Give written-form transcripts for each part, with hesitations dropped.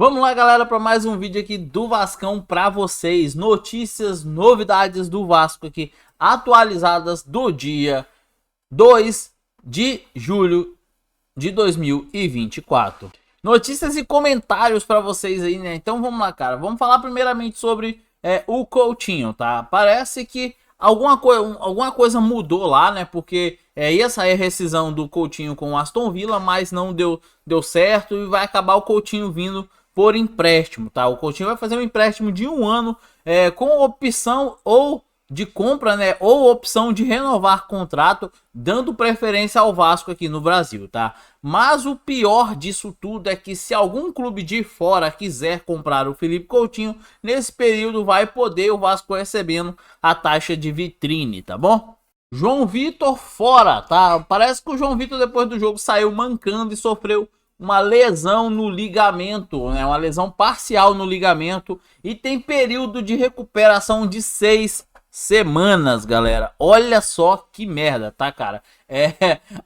Vamos lá, galera, para mais um vídeo aqui do Vascão para vocês. Notícias, novidades do Vasco aqui, atualizadas do dia 2 de julho de 2024. Notícias e comentários para vocês aí, né? Então vamos lá, cara. Vamos falar primeiramente sobre o Coutinho, tá? Parece que alguma coisa mudou lá, né? Porque ia sair a rescisão do Coutinho com o Aston Villa, mas não deu certo e vai acabar o Coutinho vindo por empréstimo, tá? O Coutinho vai fazer um empréstimo de 1 ano com opção ou de compra, né? Ou opção de renovar contrato, dando preferência ao Vasco aqui no Brasil, tá? Mas o pior disso tudo é que se algum clube de fora quiser comprar o Felipe Coutinho, nesse período vai poder o Vasco recebendo a taxa de vitrine, tá bom? João Vitor fora, tá? Parece que o João Vitor depois do jogo saiu mancando e sofreu uma lesão no ligamento, né? Uma lesão parcial no ligamento e tem período de recuperação de 6 semanas, galera. Olha só que merda, tá, cara?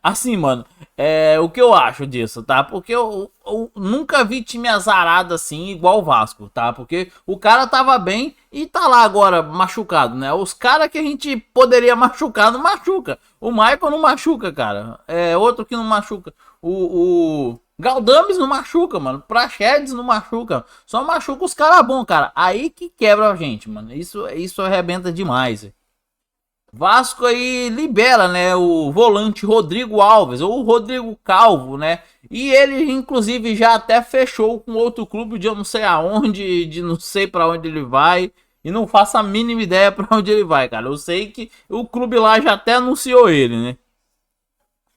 Assim, mano, o que eu acho disso, tá? Porque eu nunca vi time azarado assim igual o Vasco, tá? Porque o cara tava bem e tá lá agora machucado, né? Os caras que a gente poderia machucar não machuca. O Michael não machuca, cara. Outro que não machuca. O Galdames não machuca, mano. Praxedes não machuca. Só machuca os caras bons, cara. Aí que quebra a gente, mano. Isso arrebenta demais. Vasco aí libera, né, o volante Rodrigo Alves, ou Rodrigo Calvo, né? E ele, inclusive, já até fechou com outro clube de eu não sei aonde, de não sei pra onde ele vai. E não faço a mínima ideia pra onde ele vai, cara. Eu sei que o clube lá já até anunciou ele, né?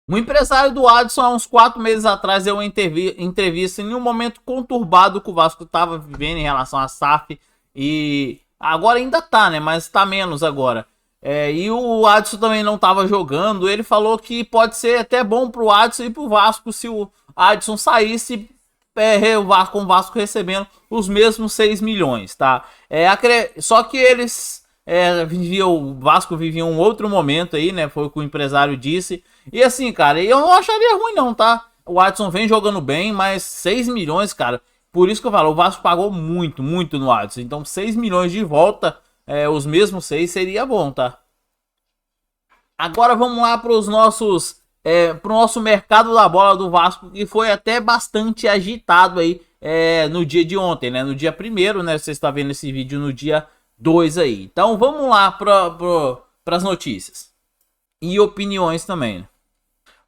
O empresário do Adson, há uns 4 meses atrás, deu uma entrevista em um momento conturbado que o Vasco estava vivendo em relação à SAF. E agora ainda tá, né? Mas tá menos agora. E o Adson também não estava jogando. Ele falou que pode ser até bom pro Adson e pro Vasco se o Adson saísse, com o Vasco recebendo os mesmos 6 milhões, tá? Só que eles... o Vasco vivia um outro momento aí, né? Foi o que o empresário disse. E assim, cara, eu não acharia ruim não, tá? O Adson vem jogando bem, mas 6 milhões, cara. Por isso que eu falo, o Vasco pagou muito no Adson. Então 6 milhões de volta, os mesmos 6 seria bom, tá? Agora vamos lá para os nossos... pro nosso mercado da bola do Vasco, que foi até bastante agitado aí no dia de ontem, né? No dia 1º, né? Você está vendo esse vídeo no dia 2 aí. Então vamos lá para as notícias e opiniões também, né?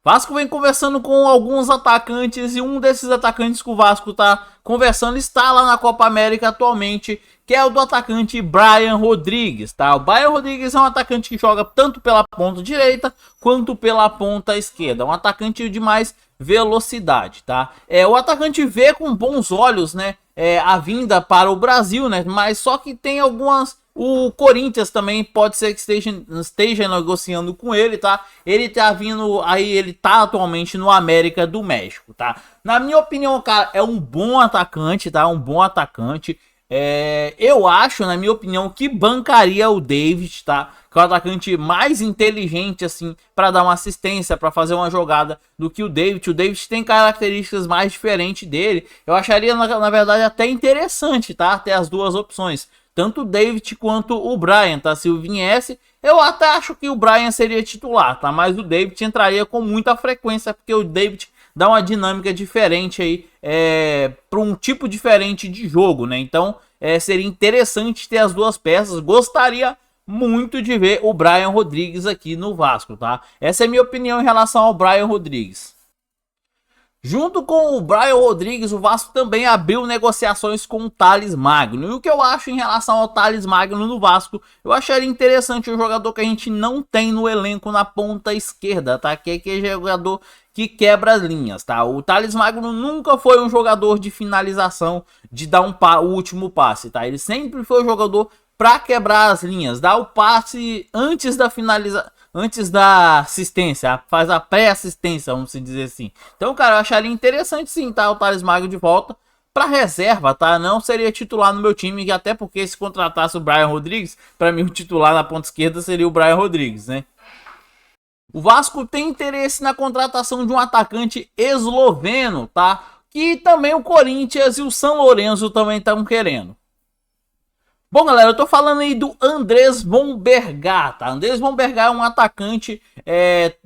Vasco vem conversando com alguns atacantes e um desses atacantes que o Vasco tá conversando está lá na Copa América atualmente, que é o do atacante Brian Rodrigues, tá? O Brian Rodrigues é um atacante que joga tanto pela ponta direita quanto pela ponta esquerda, um atacante de mais velocidade, tá? O atacante vê com bons olhos, né, a vinda para o Brasil, né? Mas só que tem algumas... O Corinthians também pode ser que esteja negociando com ele, tá? Ele tá vindo aí, ele tá atualmente no América do México, tá? Na minha opinião, cara, é um bom atacante, tá? Um bom atacante. Eu acho, na minha opinião, que bancaria o David, tá? Que é o atacante mais inteligente, assim, para dar uma assistência, para fazer uma jogada do que o David. O David tem características mais diferentes dele. Eu acharia, na verdade, até interessante, tá? Ter as duas opções. Tanto o David quanto o Brian, tá? Se eu viesse, eu até acho que o Brian seria titular, tá? Mas o David entraria com muita frequência, porque o David dá uma dinâmica diferente aí, para um tipo diferente de jogo, né? Então, seria interessante ter as duas peças. Gostaria muito de ver o Brian Rodrigues aqui no Vasco, tá? Essa é a minha opinião em relação ao Brian Rodrigues. Junto com o Brian Rodrigues, o Vasco também abriu negociações com o Thales Magno. E o que eu acho em relação ao Thales Magno no Vasco, eu acharia interessante um jogador que a gente não tem no elenco na ponta esquerda, tá? Que é aquele jogador que quebra as linhas, tá? O Thales Magno nunca foi um jogador de finalização, de dar o último passe, tá? Ele sempre foi um jogador para quebrar as linhas, dar o passe antes da finalização, antes da assistência, faz a pré-assistência, vamos dizer assim. Então, cara, eu acharia interessante sim, tá? O Thales Magno de volta para reserva, tá? Não seria titular no meu time, até porque se contratasse o Brian Rodrigues, para mim o titular na ponta esquerda seria o Brian Rodrigues, né? O Vasco tem interesse na contratação de um atacante esloveno, tá? que também o Corinthians e o São Lourenço também estão querendo. Bom, galera, eu tô falando aí do Andrés Bombergar, tá? Andrés Bombergar é um atacante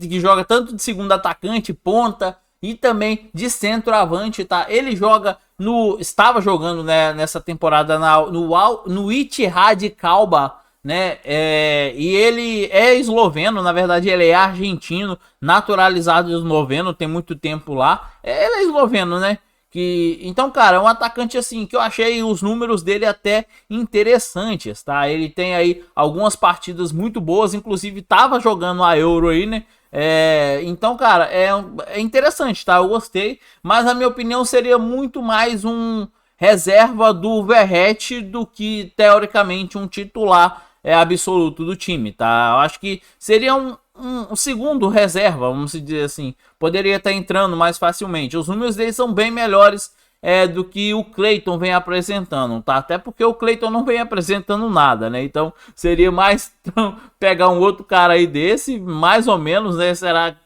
que joga tanto de segundo atacante, ponta e também de centroavante, tá? Ele estava jogando, né, nessa temporada no Ittihad Kalba, né? E ele é esloveno, na verdade ele é argentino, naturalizado esloveno, tem muito tempo lá. Ele é esloveno, né? Então, cara, é um atacante assim que eu achei os números dele até interessantes, tá? Ele tem aí algumas partidas muito boas, inclusive tava jogando a Euro aí, né? Então, cara, é interessante, tá? Eu gostei, mas na minha opinião seria muito mais um reserva do Verratti do que teoricamente um titular absoluto do time, tá? Eu acho que seria um segundo reserva, vamos dizer assim, poderia estar entrando mais facilmente. Os números dele são bem melhores do que o Cleiton vem apresentando, tá? Até porque o Cleiton não vem apresentando nada, né? Então seria mais pegar um outro cara aí desse, mais ou menos, né?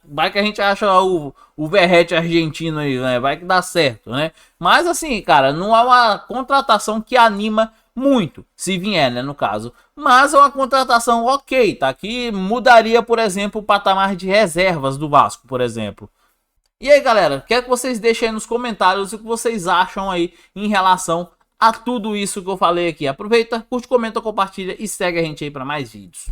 Vai que a gente acha o Verratti argentino aí, né? Vai que dá certo, né? Mas assim, cara, não há uma contratação que anima muito, se vier, né, no caso. Mas é uma contratação ok, tá? Que mudaria, por exemplo, o patamar de reservas do Vasco, por exemplo. E aí, galera, quero que vocês deixem aí nos comentários o que vocês acham aí em relação a tudo isso que eu falei aqui. Aproveita, curte, comenta, compartilha e segue a gente aí para mais vídeos.